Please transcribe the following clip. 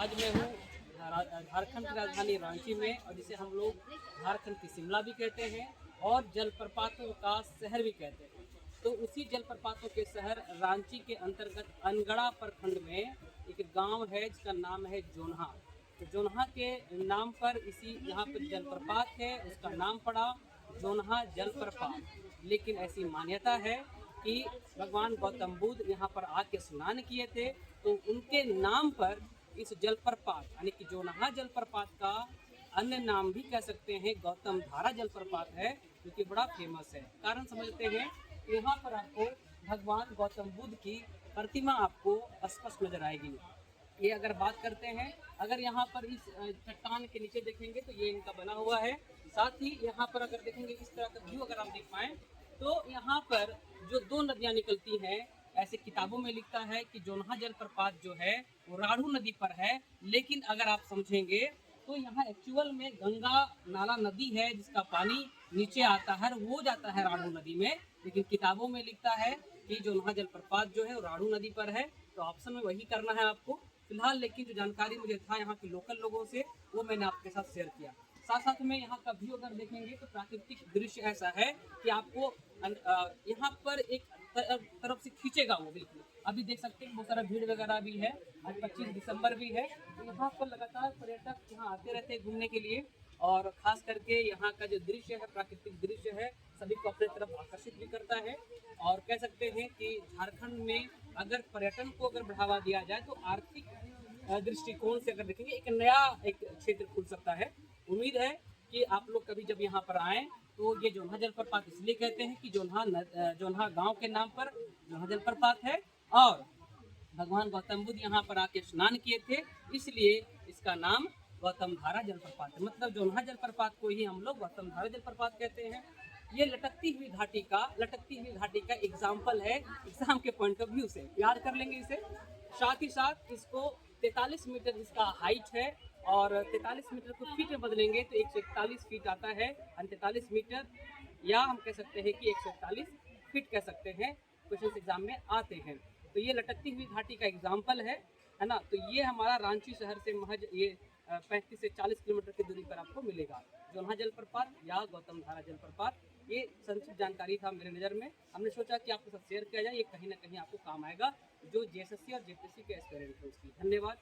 आज मैं हूँ झारखंड की राजधानी रांची में, और जिसे हम लोग झारखंड की शिमला भी कहते हैं और जलप्रपातों का शहर भी कहते हैं। तो उसी जलप्रपातों के शहर रांची के अंतर्गत अनगढ़ा प्रखंड में एक गांव है जिसका नाम है जोन्हा। तो जोन्हा के नाम पर इसी यहाँ पर जलप्रपात है, उसका नाम पड़ा जोन्हा जलप्रपात। लेकिन ऐसी मान्यता है कि भगवान गौतम बुद्ध यहाँ पर आके स्नान किए थे, तो उनके नाम पर इस जलप्रपात यानी कि जोन्हा जलप्रपात का अन्य नाम भी कह सकते हैं गौतम धारा जलप्रपात है, जो कि बड़ा फेमस है। कारण समझते हैं, यहाँ पर आपको भगवान गौतम बुद्ध की प्रतिमा आपको स्पष्ट नजर आएगी। ये अगर बात करते हैं, अगर यहाँ पर इस चट्टान के नीचे देखेंगे तो ये इनका बना हुआ है। साथ ही यहाँ पर अगर देखेंगे इस तरह का व्यू अगर आप देख पाएँ, तो यहाँ पर जो दो नदियाँ निकलती हैं, ऐसे किताबों में लिखता है कि जोन्हा जलप्रपात जो है वो राढ़ू नदी पर है। लेकिन अगर आप समझेंगे तो यहाँ एक्चुअल में गंगा नाला नदी है जिसका पानी नीचे आता है, वो जाता है राढ़ू नदी में। लेकिन किताबों में लिखता है कि जोन्हा जलप्रपात जो है वो राढ़ू नदी पर है। तो ऑप्शन में वही करना है आपको फिलहाल। लेकिन जो जानकारी मुझे था यहाँ के लोकल लोगों से, वो मैंने आपके साथ शेयर किया। साथ साथ में यहाँ का व्यू अगर देखेंगे तो प्राकृतिक दृश्य ऐसा है कि आपको यहाँ पर एक तरफ से खींचेगा वो बिल्कुल। अभी देख सकते हैं बहुत सारा भीड़ वगैरह भी है, आज 25 दिसंबर भी है, तो यहाँ पर लगातार पर्यटक यहाँ आते रहते हैं घूमने के लिए। और खास करके यहाँ का जो दृश्य है, प्राकृतिक दृश्य है, सभी को अपने तरफ आकर्षित भी करता है। और कह सकते हैं कि झारखंड में अगर पर्यटन को अगर बढ़ावा दिया जाए तो आर्थिक दृष्टिकोण से अगर देखेंगे एक नया एक क्षेत्र खुल सकता है। उम्मीद है कि आप लोग कभी जब यहाँ पर आएँ तो ये जोन्हा जलप्रपात इसलिए कहते हैं कि जोन्हा गांव के नाम पर जोन्हा जलप्रपात है, और भगवान गौतम बुद्ध यहाँ पर आके स्नान किए थे, इसलिए इसका नाम गौतम धारा जलप्रपात है। मतलब जोन्हा जलप्रपात को ही हम लोग गौतम धारा जलप्रपात कहते हैं। ये लटकती हुई घाटी का एग्जाम्पल है एग्जाम के पॉइंट ऑफ व्यू से, याद कर लेंगे इसे। साथ ही साथ इसको 43 मीटर इसका हाइट है, और 43 मीटर को फीट में बदलेंगे तो 141 फीट आता है। 43 मीटर या हम कह सकते हैं कि 141 फीट कह सकते हैं, क्वेश्चन एग्जाम में आते हैं। तो ये लटकती हुई घाटी का एग्जाम्पल है ना। तो ये हमारा रांची शहर से महज ये 35 से 40 किलोमीटर की दूरी पर आपको मिलेगा जोन्हा जलप्रपात या गौतम धारा जलप्रपात। ये संक्षिप्त जानकारी था मेरे नज़र में, हमने सोचा कि आपके साथ शेयर किया जाए, ये कहीं ना कहीं आपको काम आएगा जो जेएसएससी और जेपीएससी के एस्पिरेंट हैं उसकी। धन्यवाद।